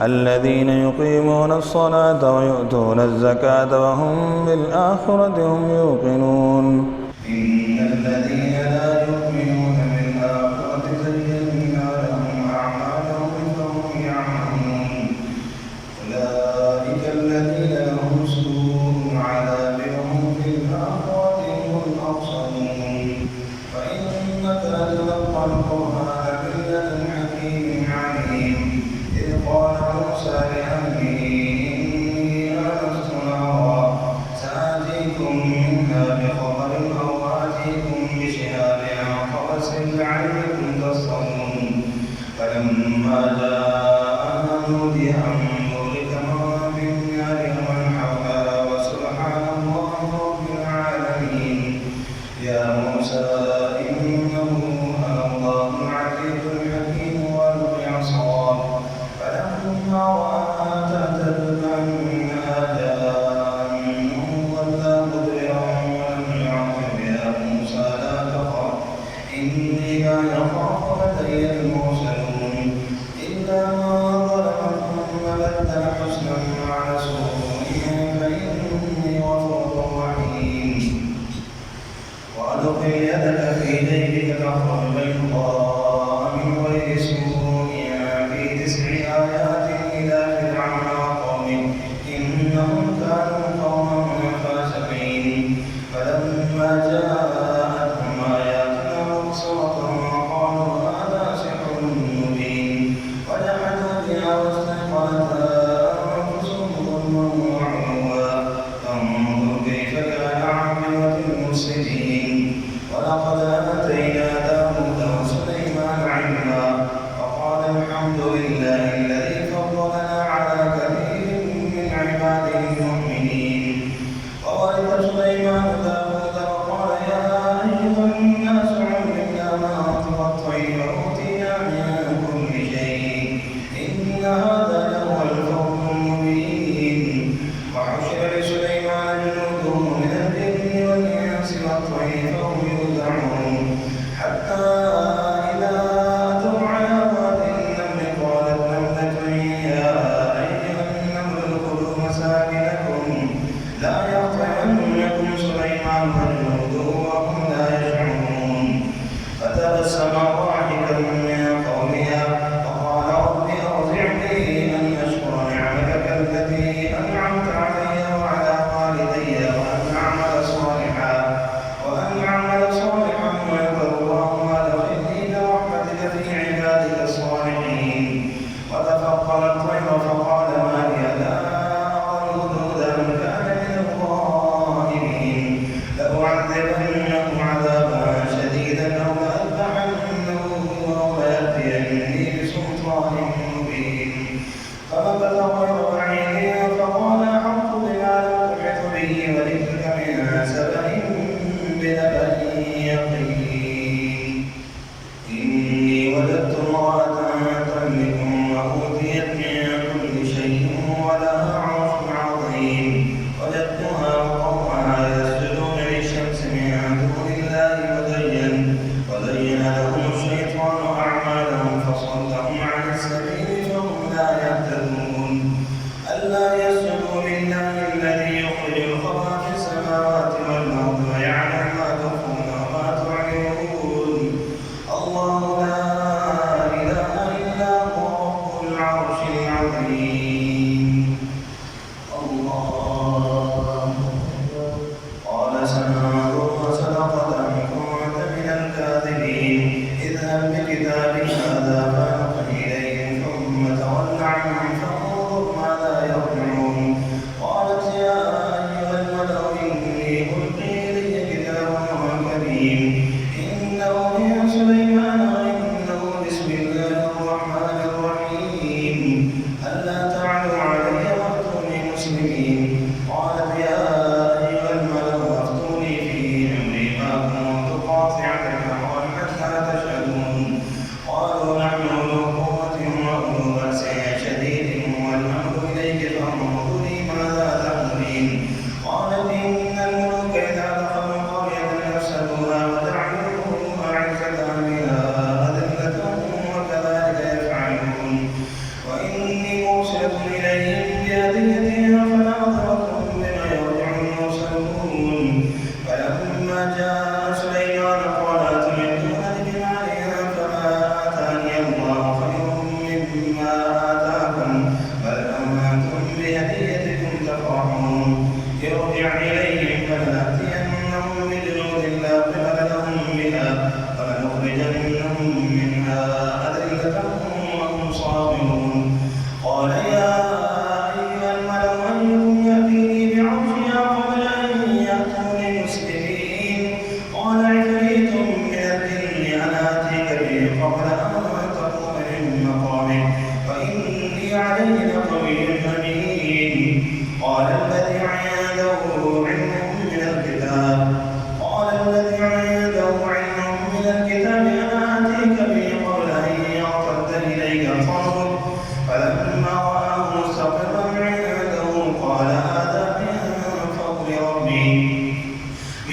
الذين يقيمون الصلاة ويؤتون الزكاة وهم بالآخرة هم يوقنون إن الذين لا يؤمنون بالآخرة زينا لهم أعمالهم فهم يعملون أولئك الذين لهم سوء العذاب وهم في الآخرة هم الأخسرون فإنك لتلقى القرآن من لدن حكيم عليم إذ قال موسى لأهله إني آنست نارا سآتيكم منها بخبر أو آتيكم بشهاب قبس لعلكم تصطلون فلما جاءها نودي أن بورك من في النار ومن حولها وسبحان الله رب العالمين يا موسى إنه أنا الله العزيز الحكيم والقي عصاك فلما رآها تهتز كأنها جان ولا مدبرا ولم يعقب يا موسى لا تخف إني لا يخاف لدي المرسلون إلا من ظلم ثم بدل حسنا بعد سوء فإني غفور رحيم وأدخل يدك في جيبك تخرج بيضاء من غير سوء في 9 آيات إلى فرعون وقومه إنهم كانوا قوما فاسقين فلما جاءتهم آياتنا مبصرة قالوا هذا سحر مبين وجحدوا بها واستيقنتها أنفسهم ظلما وعلوا فانظر كيف كان عاقبة المفسدين ولقد آتينا داود وسليمان علما وقال الحمد لله الذي فضلنا على كثير من عباده المؤمنين وورث سليمان داود وقال يا أيها الناس علمنا مناطق الطير وأوتينا من كل شيء إن هذا لهو الفضل المبين وحشر لسليمان جنوده من الجن والإنس والطير فهم يوزعون حتى إذا أتوا على واد النمل قالت نملة يا أيها النمل ادخلوا مساكنكم لا يحطمنكم سليمان وجنوده وهم لا يشعرون فتبسم ضاحكا من قولها وقال رب أوزعني أن أشكر نعمتك التي أنعمت علي وعلى والدي وأن أعمل صالحا ويترضاه وأدخلني برحمتك في عبادك الصالحين وتفقد الطير فقال ما لي لا أرى الهدهد أم كان من الغائبين لأعذبنه عذابا شديدا أو لأذبحنه أو ليأتيني بسلطان مبين فمكث غير بعيد فقال أحط بما لم تحط به وجئتك من سبأ بنبأ يقين إني وجدت امرأة تملكهم وأوتيت من كل شيء ولها عرش عظيم وجدتها وقومها يسجدون للشمس من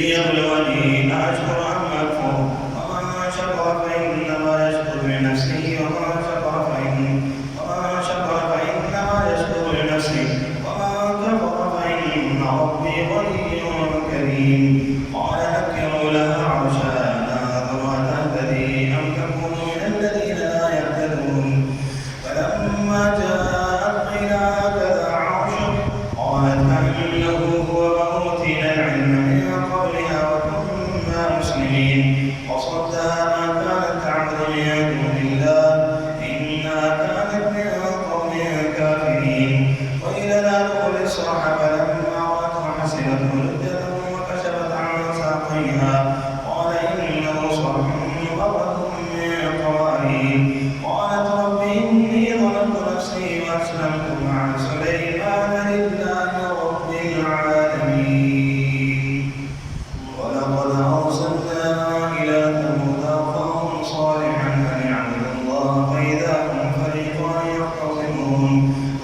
ليبلوني أشكر أم أكفر ومن شكر فإنما يشكر لنفسه ومن شكر فإنما يشكر لنفسه ومن كفر فإن ربي غني كريم. قال نكروا لها عرشها ننظر أتهتدي أم تكون من الذين لا يهتدون. فلما جاءت قيل هكذا عرشك قالت أنه هو وأوتينا العلم من قبلها وكنا مسلمين. وصدها ما كانت تعبد من دون الله إنها كانت من قوم كافرين. وإلى الأرض الصرح فلما رأته حسبته لجة وكشفت عن ساقيها قال إنه صرح ممرد من قوارير. قالت رب إني ظلمت نفسي وأسلمت مع سليمان لله رب العالمين. ولقد أرسلنا إلى ثمود أخاهم صالحا أن اعبدوا الله فإذا هم فريقان يختصمون.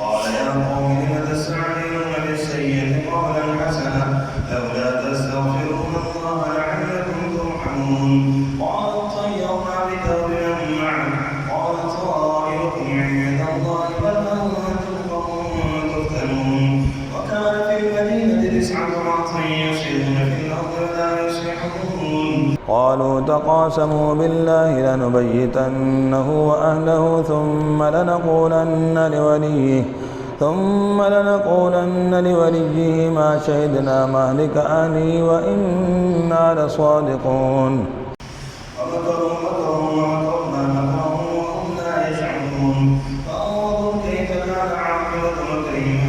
قال يا قوم لم تستعجلون بالسيئة قبل الحسنة لولا تستغفرون الله لعلكم ترحمون. قالوا طيرنا بك وبمن معك قال طائركم عند الله بل أنتم قوم تفتنون. وكان في المدينة 9 رهط يفسدون في الأرض ولا يصلحون. قالوا تقاسموا بالله لنبيتنه وأهله ثم لنقولن لوليه ما شهدنا مهلك أهله وإنا لصادقون. ومكروا مكرا ومكرنا مكرا وهم لا يشعرون. فانظر كيف كان عاقبة مكرهم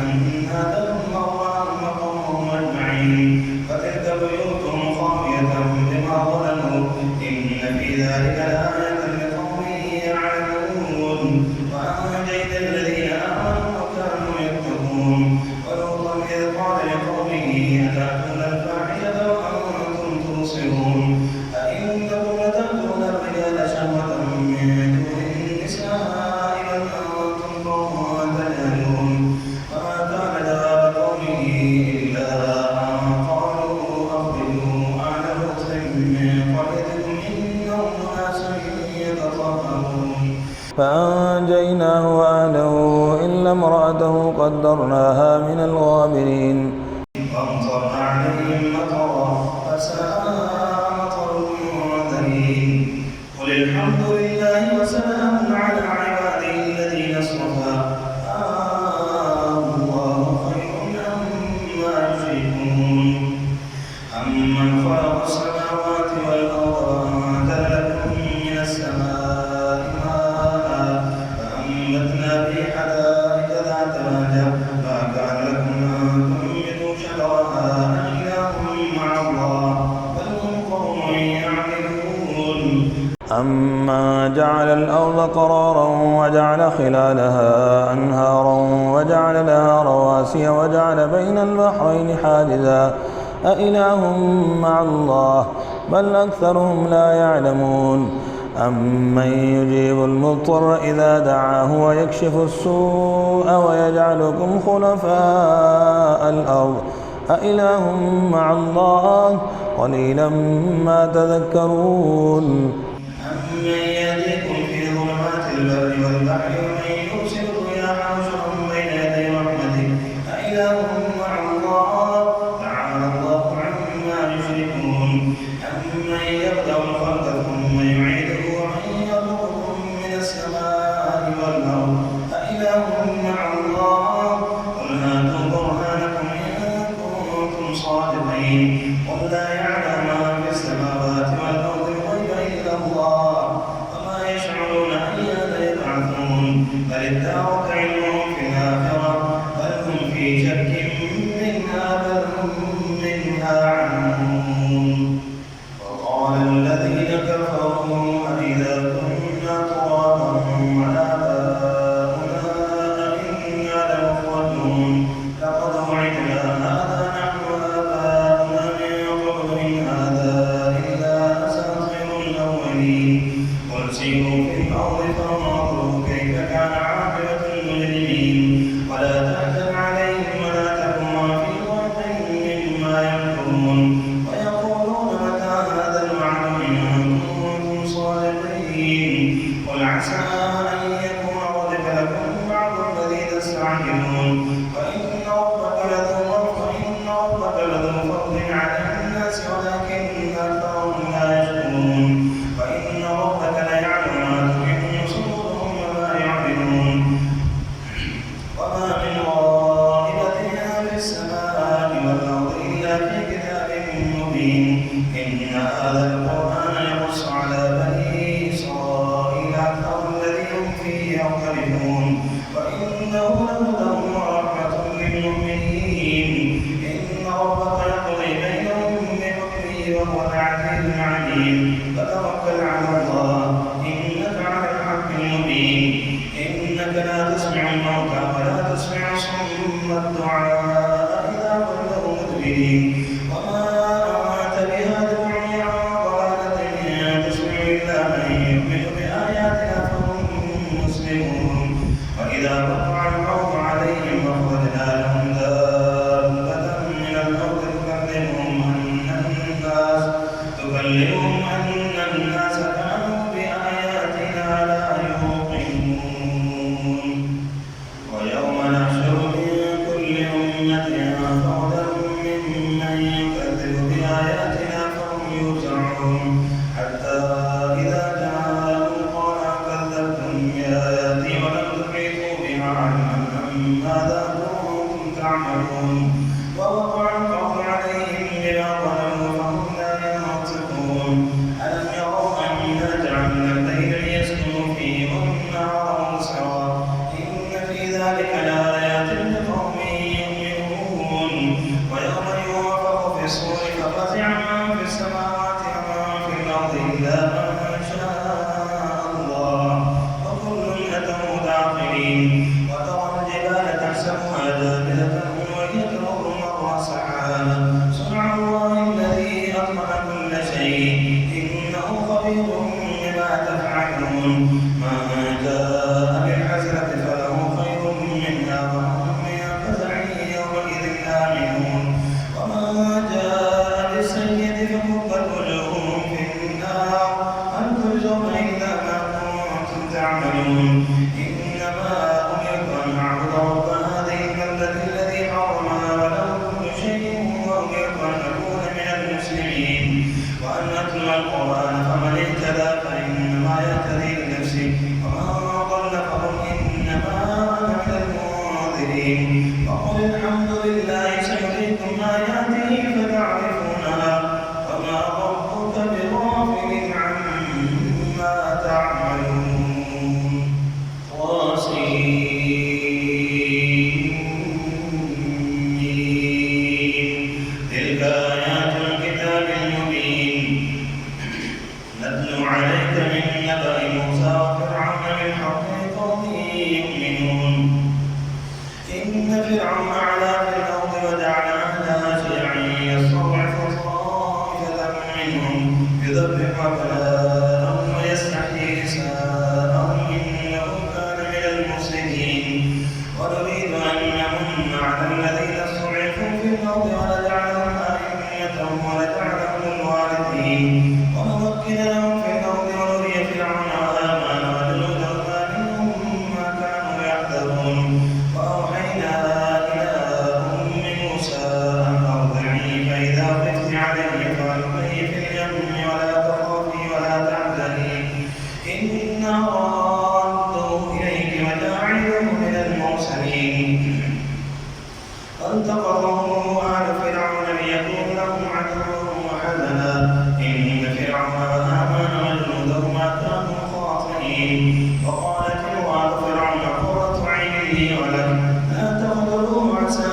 أنا دمرناهم وقومهم أجمعين. فتلك بيوتهم خاوية بما ظلموا إن في ذلك لآية لقوم يعلمون. وأنجينا الذين آمنوا وكانوا يتقون. ولوطا إذ قال لقومه أتأتون الفاحشة وأنتم تبصرون أئنكم لتأتون الرجال شهوة من دون النساء بل أنتم قوم تجهلون. فما كان جواب قومه إلا أن قالوا أخرجوا آل لوط من قريتكم إنهم أناس يتطهرون. فأنجيناه وأهله إلا امرأته قدرناها من الغابرين. فأمطرنا عليهم مطرا فساء مطر المنذرين. قل الحمد لله وسلام على عباده الذين اصطفى الله خير عما يشركون. أمن خلق السماوات والأرض وأنزل لكم من السماء ماء فأنبتنا به حدائق ذات بهجة ما كان لكم أن تنبتوا شجرها أإله مع الله بل هم قوم يعدلون. أما جعل الأرض قرارا وجعل خلالها أنهارا وجعل لها رواسي وجعل بين البحرين حاجزا أإله مع الله بل أكثرهم لا يعلمون. أمن يجيب المضطر إذا دعاه ويكشف السوء ويجعلكم خلفاء الأرض أإله مع الله قليلا ما تذكرون. أمن يهديكم في ظلمات البر والبحر ومن يرسل الرياح بشرا بين يدي رحمته أإله مع الله تعالى الله عما يشركون. أمن يبدأ الخلق ثم يعيده ومن يرزقكم من السماء والأرض أإله مع الله قل هاتوا برهانكم إن كنتم صادقين. قل لا يعلم ما في السماوات والأرض الغيب إلا الله وما يشعرون أيان يبعثون. بل ادارك علمهم في الآخرة بل هم في شك منها بل هم منها عمون. وقال الذين كفروا أإذا كنا ترابا وآباؤنا أئنا لمخرجون. لقد وعدنا هذا نحن وآباؤنا من قبل إن إن هذا القرآن يقص على بني إسرائيل أكثر الذي هم فيه يختلفون وإنه لهدى ورحمة للمؤمنين إن ربك يقضي بينهم بحكمه وهو العزيز العليم فتوكل على الله إنك على الحق المبين إنك لا تسمع الموتى ولا تسمع صم الدعاء إذا ولوا مدبرين وما أنت بهاد العمي عن ضلالة تسمع إلا من يؤمن بآياتنا فهم مسلمون وإذا وقع القول عليهم أخرجنا لهم دابة من الأرض تكلمهم أن الناس كانوا بآياتنا لا يوقنون ويوم نحشر من كل أمة فوجا ممن يكذب بآياتنا فهم يوزعون حتى إذا جاءوا قال كذبتم بآياتي ولم تحيطوا بها علما ماذا كنتم تعملون ووقع القول عليهم بما ظلموا فهم لا ينطقون ألم يروا أنا جعلنا الليل ليسكنوا فيه والنهار مبصرا إن في ذلك لآيات لقوم يؤمنون ويوم ينفخ في الصور ففزع من في السماوات ومن في الأرض إلا من شاء الله وكل أتوا داخلين وترى الجبال تحسبها جامدة وهي تمر مر سحاب صنع الله الذي أتقن كل شيء إنه خبير بما تفعلون من جاء بالحسنة فله خير منها وهم من فزع يومئذ آمنون ومن جاء بالسيئة فكبت وجوههم في النار هل تجزون إلا ما كنتم تعملون إنما أمرت أن أعبد رب هذه البلدة الذي حرمها وله كل شيء وأمرت أن أكون من المسلمين وأن أتلو القرآن فمن اهتدى فإنما يهتدي لنفسه ومن ضل فقل إنما أنا من المنذرين وقل الحمد لله سيريكم آياته فتعرفونها وما ربك بغافل عما تعملون تلك آيات الكتاب المبين نتلو عليك من نبأ موسى وفرعون بالحق لقوم يؤمنون إن فرعون علا في الأرض وجعل أهلها شيعا يستضعف طائفة منهم يذبح أبناءهم ويستحيي نساءهم إنه كان من المفسدين ونريد أن نمن على الذين استضعفوا في الأرض ونجعلهم أئمة ونجعلهم الوارثين ونمكن لهم في الأرض ونري فرعون وهامان وجنودهما منهم ما كانوا يحذرون وأوحينا إلى أم موسى أن أرضعيه فإذا خفت عليه فألقيه في اليم ولا تخافي ولا تحزني إنا رادوه إليك وجاعلوه من المرسلين فالتقطه آل فرعون ليكون لهم عدوا وحزنا إن فرعون وهامان وجنودهما كانوا خاطئين وقالت امرأة فرعون قرة عين لي ولك لا تقتلوه عسى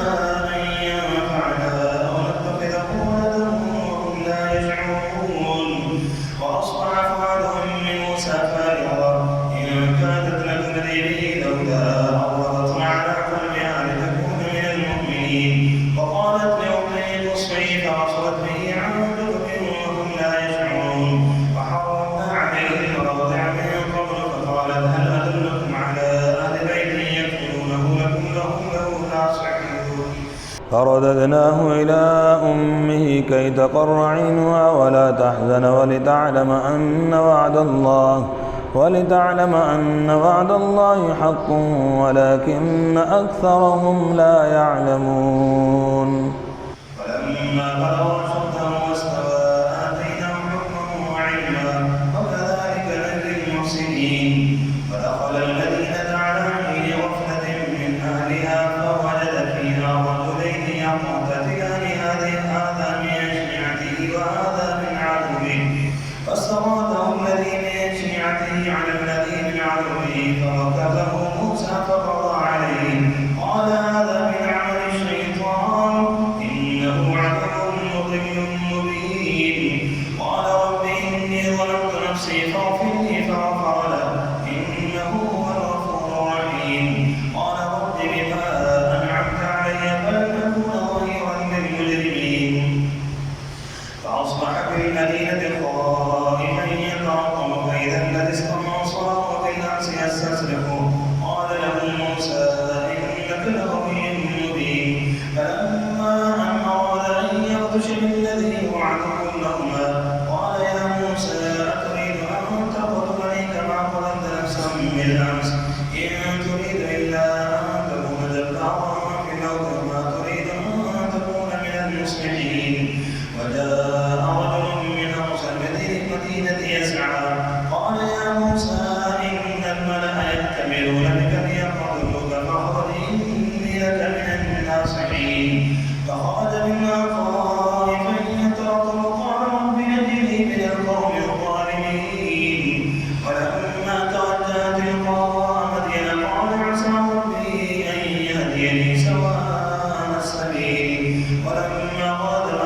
أن ينفعنا أو نتخذه ولدا وهم لا يشعرون وأصبح فؤاد أم موسى فارغا إن كادت لتبدي به لولا أورطنا على قلبها لتكون من المؤمنين وقالت لأمه قصي فأصلت به عن جنب وهم لا يشعرون وحرمنا عليه المراضع من قبل فقالت هل أدلكم على أهل بيت يكفلونه لكم له ناصحون فرددناه إلى أمه كي تقر عينها ولا تحزن ولتعلم أن وعد الله حق ولكن أكثرهم لا يعلمون فلما بلغ أشده واستوى آتيناه حكما وعلما وكذلك نجزي المحسنين فدخل المدينة على حين غفلة من أهلها فوجد فيها رجلين يقتتلان هذا من شيعته وهذا من فاستغاثه الذي من شيعته على الذي من عدوه فوكزه موسى فقضى عليه قال هذا من عمل الشيطان إنه عدو مضل مبين قال رب إني ظلمت نفسي فاغفر لي فغفر له إنه هو الغفور الرحيم قال رب بما أنعمت علي فلن أكون ظهيرا للمجرمين فأصبح في المدينة خائفا يترقب فإذا الذي استنصره بالأمس يستصرخه قال له موسى إنك لغوي مبين فلما أن أراد أن يبطش بالذي هو عدو لهما قال يا موسى أتريد أن تقتلني كما قتلت نفسا بالأمس إن تريد إلا أن تكون جبارا في الأرض وما تريد أن تكون من المصلحين وجاء رجل من أقصى المدينة يسعى قال يا موسى إن الملأ يأتمرون بك ليقتلوك فاخرج إني لك من الناصحين فخرج منها خائفا يترقب قال رب نجني من القوم الظالمين ولما توجه تلقاء مدين قال عسى ربي أن يهديني سواء السبيل ولما غادر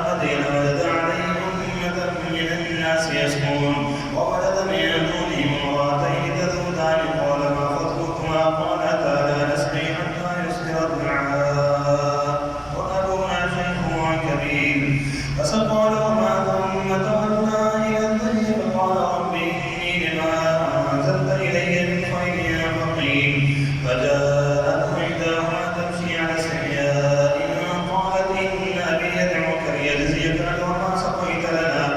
مدين وجد عليه أمة من الناس يسكون وولد من دونهم امرأتين تذودان قال ما خطبكما قالتا لا نسقي حتى يصدر الرعاء وأبونا شيخ كبير فسقى لهما ثم تولى إلى الظل فقال رب إني لما أنزلت إلي من خير فقير فجاءته إحداهما تمشي على استحياء قالت إن أبي يدعوك ليجزيك أجر ما سقيت لنا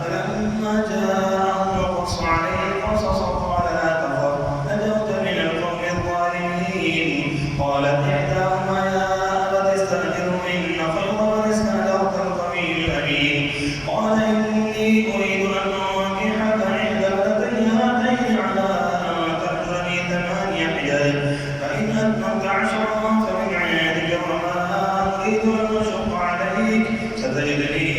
فلما جاءه وقص عليه القصص قال لا تخف نجوت من القوم الظالمين قالت إحداهما يا أبت استأجره إن خير من استأجرت القوي الأمين قال إني أريد أن أنكحك إحدى ابنتي هاتين على أن تأجرني 8 حجج فإن أتممت 10 فمن عندك وما أريد أن أشق عليك ستجدني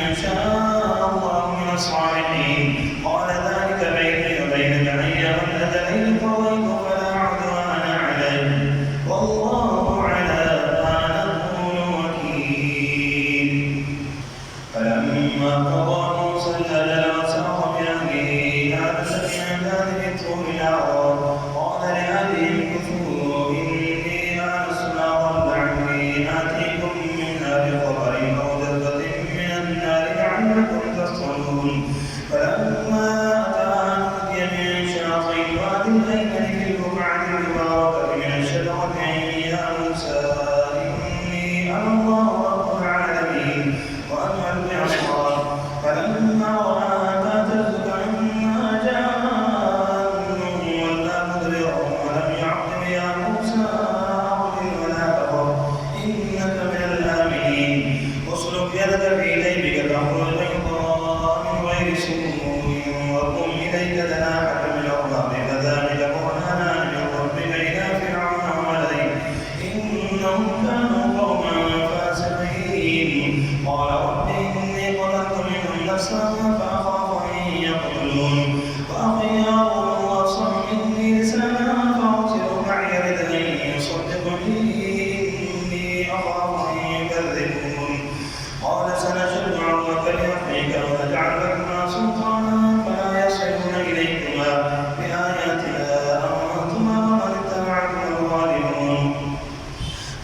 إن شاء الله من الصالحين قال ذلك بيني وبينك أيما الأجلين قضيت فلا عدوان علي والله على ما نقول وكيل فلما قضى موسى الأجل وسار بأهله آنس من جانب الطور نارا قال لأهلهم كثوا إني آنست نارا لعلي آتيكم منها بخبر أو جذبة من النار لعلكم تصطلون فلما أتاها نودي من شاطئ الوادي الأيمن في البقعة المباركة من الشجرة يا موسى إني أنا الله رب العالمين وأن بعصاك فلما رآها تهتز كأنها جان ولا مدبرا ولم يعقب يا موسى أقبل ولا تخف إنك من الآمنين اسلك يدك في جيبك تخرج بيضاء من غير سوء واضم إليك جناحك من الرهب فذلك برهانان من ربك إلى فرعون وملئه إنهم كانوا قوما فاسقين قال رب إني قتلت منهم نفسا فأخاف أن يقتلون وأخي هارون هو أفصح مني لسانا فأرسله معي ردا يصدقني إني أخاف أن يكذبون قال سنشد عظمك لأخيك ونجعل لكما سلطانا فلا يصلون إليكما بآياتنا أنتما ومن اتبعكما الظالمون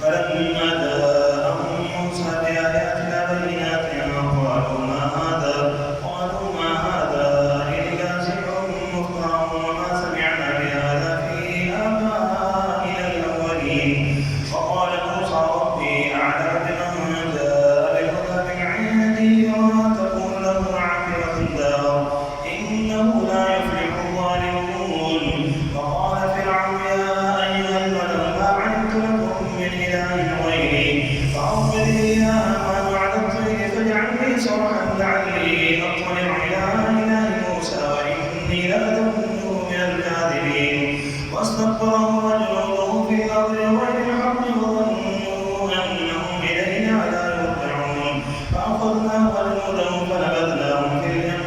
فلما جاءهم موسى بآياتنا بينات قالوا ما هذا إلا سحر مفترى وما سمعنا بهذا في آبائنا الأولين وقال موسى ربي أعلم بمن جاء بالهدى من عندي وما تكون له عاقبة الدار إنه لا يفلح الظالمون وقال فرعون يا أيها الملأ ما علمت لكم من إله غيري فأرسل لي يا هامان على الطير فاجعل لي صرحا لعلي أطلع إلى إله موسى وإني لأظنه من الكاذبين واستكبر وجنوده في الأرض بغير الحق وظنوا أنهم إلينا لا يرجعون فأخذناه وجنوده فنبذناهم في اليم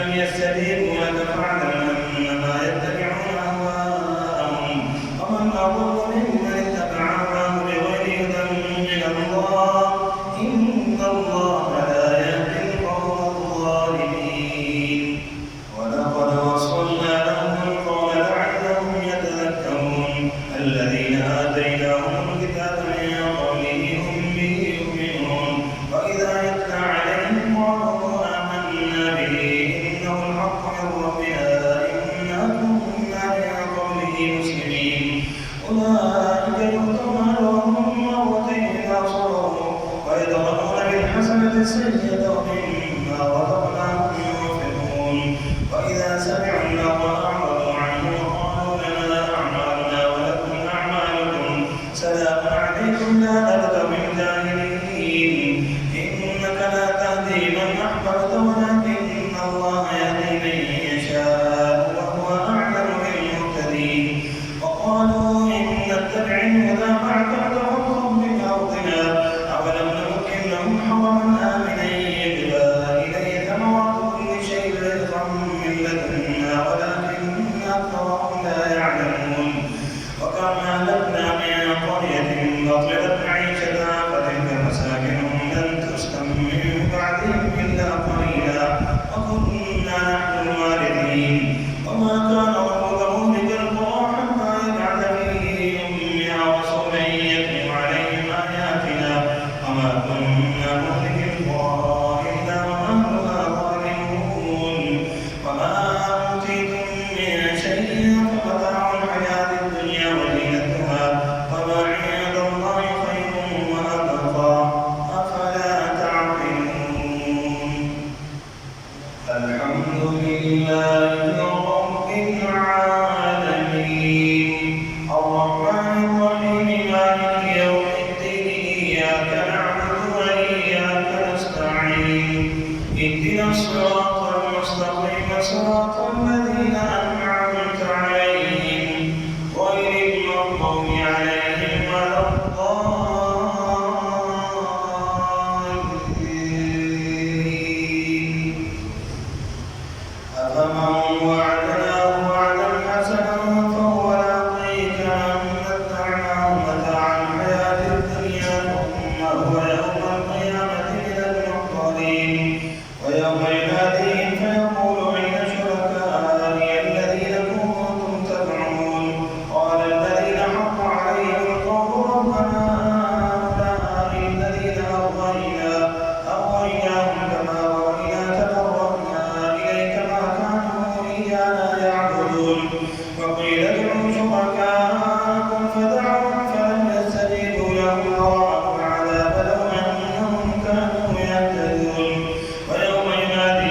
لم يستجيبوا لك فاعلم أنما يتبعون أهواءهم ومن أضل ممن اتبع هواه بغير هدى من الله إن الله لا يهدي القوم الظالمين ولقد وصلنا لهم القول لعلهم يتذكرون الذين آتيناهم الكتاب من قبله هم به يؤمنون وإذا يتلى عليهم قالوا آمنا به إنه الحق من ربنا إنا كنا من قبله مسلمين أولئك يؤتون أجرهم مرتين إذا صبروا ويدرؤون بالحسنة السيئة ومما رزقناهم ينفقون وإذا سمعوا اللغو أعرضوا عنه وقالوا لنا أعمالنا ولكم أعمالكم سلام عليكم لا نبتغي الجاهلين إنك لا تهدي من أحببت ولكن الله يهدي من يشاء وهو أعلم بالمهتدين وقالوا إن نتبع الهدى معك فتغرب بأرضنا أولم نمكن لهم حرما آمنا يجبى إليه ثمرات كل شيء رزقا من لدنا ولكن أكثرهم لا يعلمون وكم أهلكنا من قرية بطلت معيشتها فتلك مساكنهم لم تسكن من بعدهم إلا قليلا وكنا نحن الوارثين وما كان ربك مهلك القرى حتى يبعث في أمها رسولا يتلو عليهم آياتنا وما كنا مهلك القرى إلا وأهلها ظالمون وما أوتيتم من شيء فمتاع الحياة الدنيا وزينتها وما عند الله خير وأبقى أفلا تعقلون الحمد لله رب العالمين الرحمن الرحيم مالك يوم الدين إياك نعبد وإياك نستعين اهدنا الصراط المستقيم صراط الذين أنعمت عليهم غير المغضوب عليهم ولا الضالين أفمن وعدناه وعدا حسنا فهو لاقيه كمن متعناه متاع الحياة الدنيا ثم هو يوم القيامة من المحضرين ويوم يناديهم فيقول أين شركائي الذين كنتم تدعون قال الذين حق عليهم القول ربنا هؤلاء الذين أغويناهم كما غوينا تبرأنا إليك ما كانوا إيانا يعبدون وقيل ادعوا شركاءكم فدعوهم فلم يستجيبوا لهم ورأوا العذاب لو أنهم كانوا يهتدون ويوم يناديهم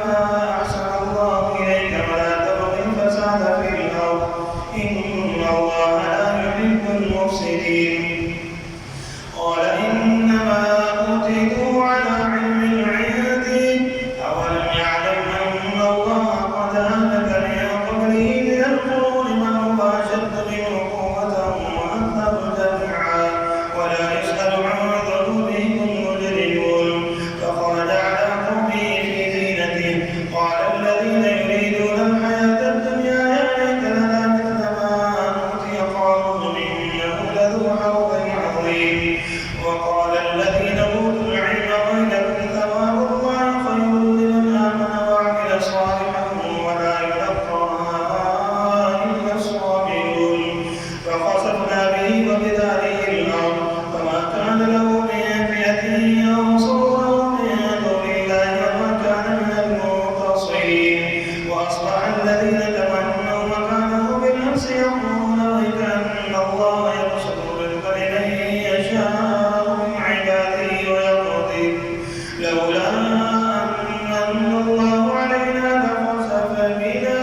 كما أحسن الله إليك ولا تبغ الفساد في الأرض إن الله لا يحب المفسدين. قال إنما أوتيته على علم عندي أولم يعلم أن الله قد أهلك من قبله من القرون من هو أشد منه قوة وأكثر جمعا ولا يسأل عن ذنوبهم المجرمون. فخرج على قومه في زينته قال الذين يريدون الحياة الدنيا يا ليت لنا مثل ما أوتي قارون إنه لذو حظ عظيم. وقال الذين أوتوا العلم ويلكم ثواب الله خير لمن آمن وعمل صالحا ولا يلقاها إلا الصابرون. فخسفنا به وبداره الأرض فما كان له من فئة ينصرونه من دون الله وما كان من المنتصرين. وأصبح الذين تمنوا مكانه بالأمس يظنون وكأن الله يبسط الرزق لمن يشاء من عباده ويقدر لولا أن الله علينا لخسف بنا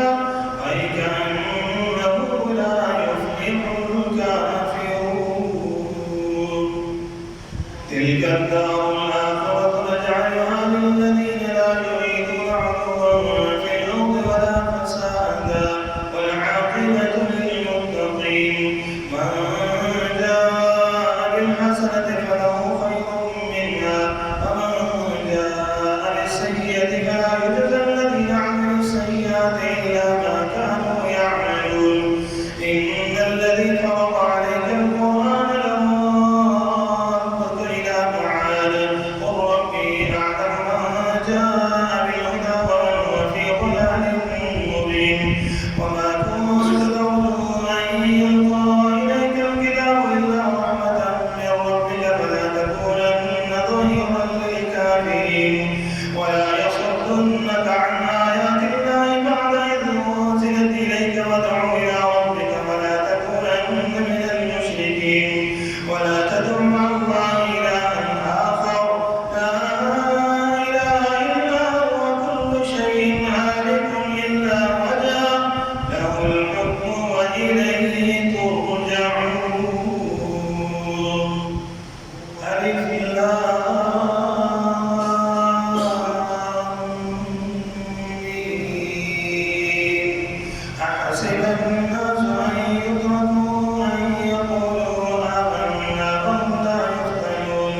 أي كأنه لا يفلح الكافرون. تلك الدار الآخرة نجعلها للذين لا يريدون علوا في الأرض ولا فسادا والعاقبة للمتقين. من جاء بالحسنة فله خير منها ومن جاء بالسيئة فلا يجزى الذين عملوا السيئات إلا ما كانوا يعملون. إن الذي فرض عليك القرآن لرادك إلى معاد قل ربي أعلم من جاء بالهدى ومن هو في ضلال مبين. وما كنت ترجو أن يلقى إليك الكتاب إلا رحمة من ربك فلا تكونن ظهيرا للكافرين ولا يصدنك عن آيات الله بعد إذ أنزلت إليك وادع إلى ربك ولا تكونن من المشركين. ولا تدع مع الله إلها آخر لا إله إلا هو كل شيء هالك إلا وجهه له الحكم وإليه ترجعون. ألف لام ميم. أحسب الناس أن يتركوا أن يقولوا آمنا وهم لا يفتنون.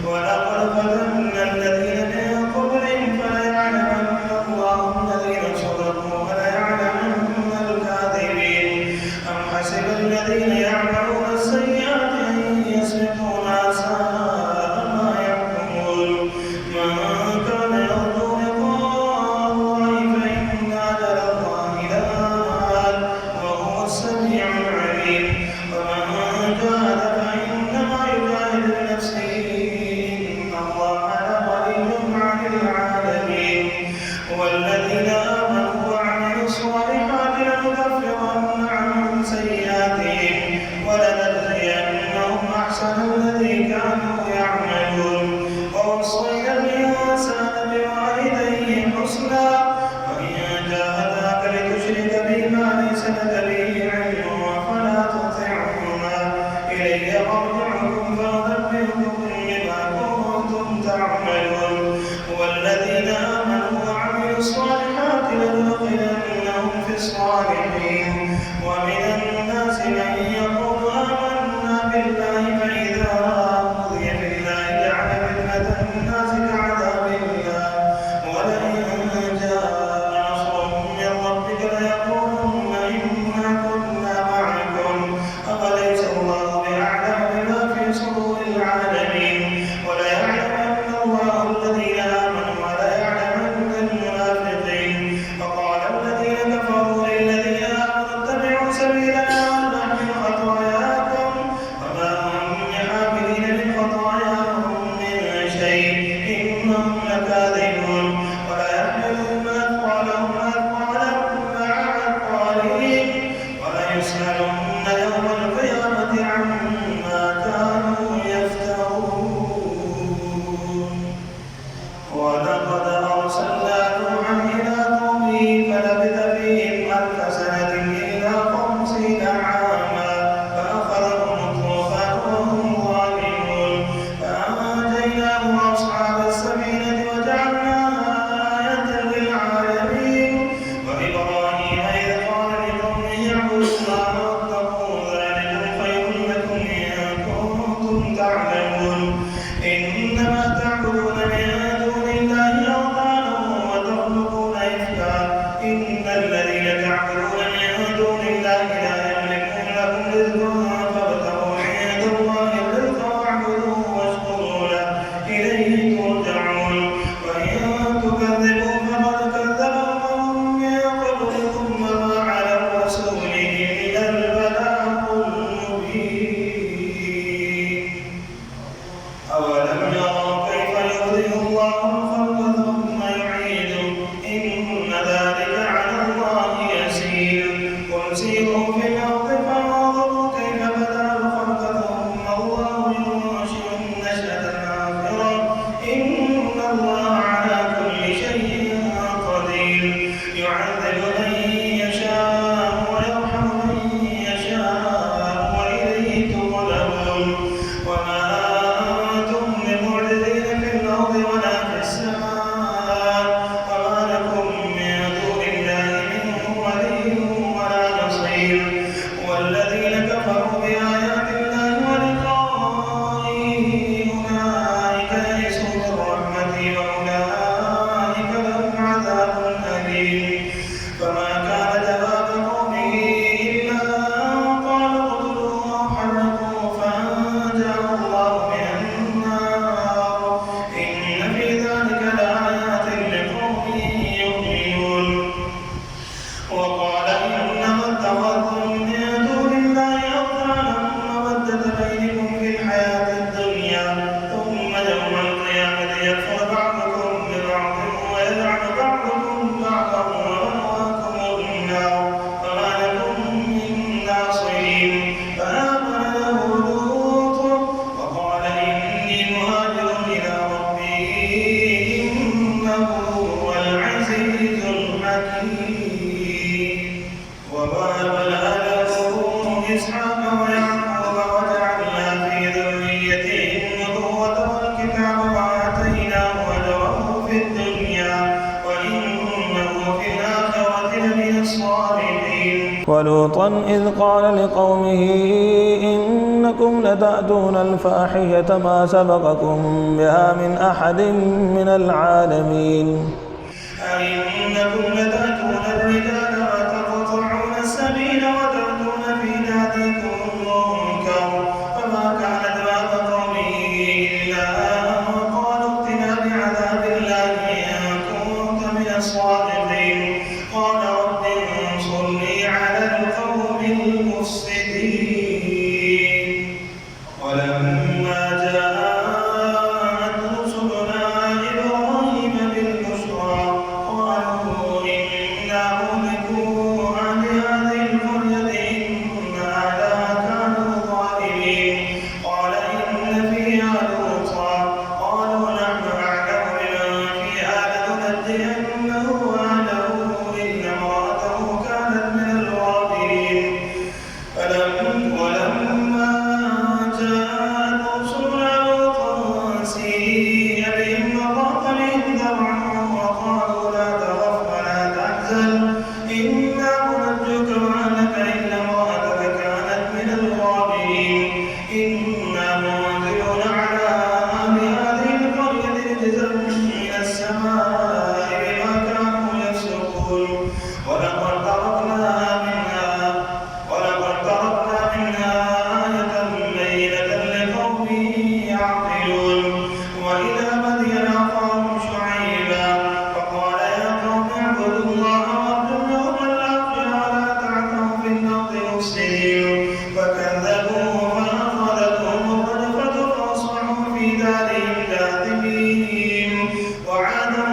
ولقد فتنا الذين من قبلهم فليعلمن الله الذين صدقوا وليعلمن الكاذبين. أم حسب الذين يعملون السيئات أن يسبقونا ساء ما يحكمون. من كان يرجو لقاء الله فإن أجل الله لآت وهو السميع العليم. ومن جاهد فإنما يجاهد لنفسه إن الله لغني عن العالمين. والذين آمنوا وعملوا الصالحات لنكفرن عنهم سيئاتهم ولنجزينهم أحسن الذي كانوا يعملون. ووصينا الإنسان بوالديه حسنا وإن جاهداك لتشرك بي ما ليس لك به علم فلا تطعهما إلي مرجعكم فأنبئكم بما كنتم تعملون. والذين آمنوا وعملوا الصالحات لندخلنهم في الصالحين. ومن الناس من يقول آمنا بالله فإذا أوذي في الله جعل فتنة الناس كعذاب الله ولئن جاء نصر من ربك ليقولن إنا كنا معكم أوليس الله بأعلم بما في صدور العالمين. وليعلمن الله الذين آمنوا وليعلمن المنافقين. وقال الذين كفروا للذين آمنوا اتبعوا سبيلنا ولنحمل خطاياكم وما هم بحاملين من خطاياهم من شيء إنهم لكاذبون. وليحملن أثقالهم أثقالا مع أثقالهم وليسألن يوم القيامة عما كانوا يفترون. ولقد أرسلنا نوحا الله الخلق ثم يعيده إن ذلك على الله يسير قل سيروا في الأرض فانظروا كيف بدأ الخلق ثم الله ينشئ النشأة الآخرة إن الله على كل شيء قدير يعذب من يشاء ويرحم من يشاء وإليه تقلبون وما أنتم بمعجزين في الأرض ولا في السماء وما لكم من دون الله من ولي ولا نصير والذين كفروا بآيات الله ولقائه أولئك يئسوا من رحمتي وأولئك لهم عذاب أليم فما كان جواب قومه إلا أن قالوا اقتلوه أو حرقوه فأنجاه الله من النار إن في ذلك لآيات لقوم يؤمنون وقال إنما اتخذتم من دون الله أوثانا مودة بينكم في الحياة الدنيا ثم يوم القيامة يكفر بعضكم ببعض ويلعن بعضكم بعضا ومأواكم النار وما لكم من ناصرين فآمن له لوط وقال إني مهاجر إلى ربي إنه هو العزيز الحكيم ووهب له إسحاق ويعقوب وجعلنا في ذريته النبوة والكتاب وآتيناه أجره في الدنيا وإنه في الآخرة لمن الصالحين ولوطا إذ قال لقومه إنكم لتأتون الفاحشة ما سبقكم بها من أحد من العالمين أئنكم لتأتون الرجال وتقطعون السبيل وتأتون في ناديكم المنكر فما كان جواب قومه إلا أن قالوا ائتنا بعذاب الله إن كنت من الصادقين قال رب انصرني على القوم المفسدين ولما جاءت رسلنا إبراهيم بالبشرى قالوا إنا مهلكو أهل هذه القرية إن أهلها كانوا ظالمين قال إن فيها لوطا قالوا نحن أعلم بمن فيها لننجينه وأهله إلا امرأته كانت من الغابرين ولما جاءت رسلنا لوطا سيء بهم وضاق بهم ذرعا وقالوا لا تخف ولا تحزن إنا منجوك وأهلك إلا امرأتك كانت من الغابرين إنا منزلون على أهل هذه القرية رجزا من السماء بما كانوا يفسقون ولقد تركنا منها آية بينة لقوم يعقلون وإلى مدين أخاهم شعيبا فقال يا قوم اعبدوا الله وارجوا اليوم الآخر ولا تعثوا في الأرض مفسدين فكذبوه فأخذتهم الرجفة فأصبحوا في دارهم جاثمين وعادا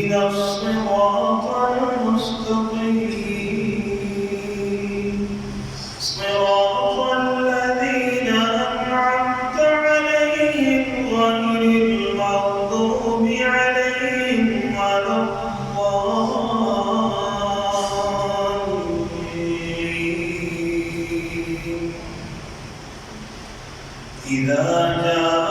اهدنا الصراط المستقيم صراط الذين أنعمت عليهم غير المغضوب عليهم ولا الضالين إذا جاء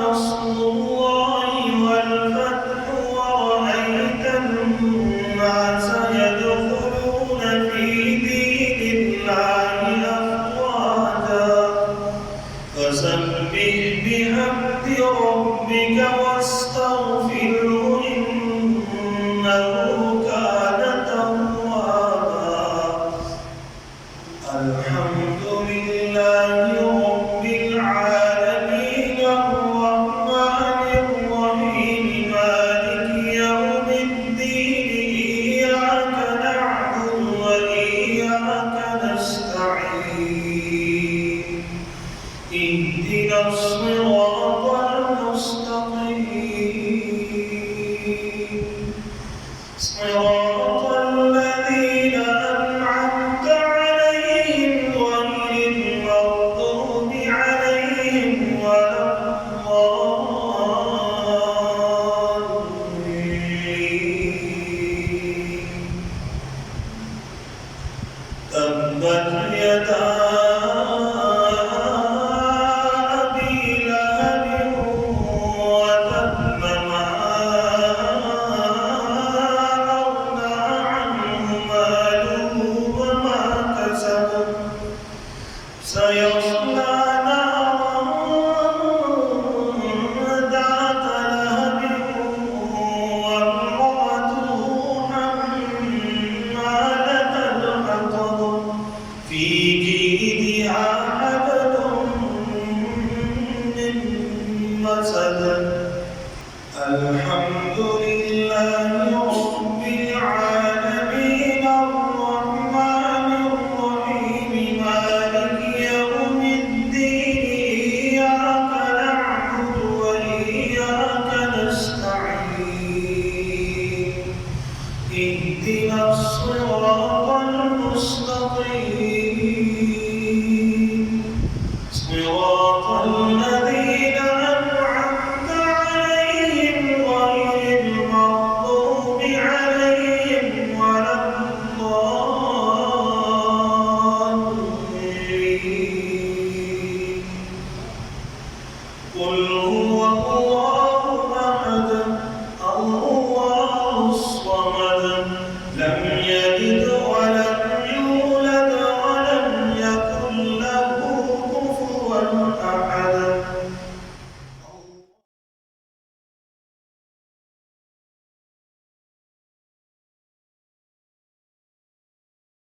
نصر الله والفتح ورأيت الناس يدخلون في دين الله أفواجا فسبح بحمد ربك واستغفره إنه كان توابا الحمد لله رب العالمين الرحمن الرحيم مالك يوم الدين إياك نعبد وإياك نستعين اهدنا الصراط المستقيم صراط الذين أنعمت عليهم غير المغضوب عليهم ولا الضالين تبت يدا أبي لهب وتب ما أغنى عنه ماله وما كسب سيصلى نارا ذات لهب وامرأته حمالة الحطب في جيدها حبل من مسد الحمد لله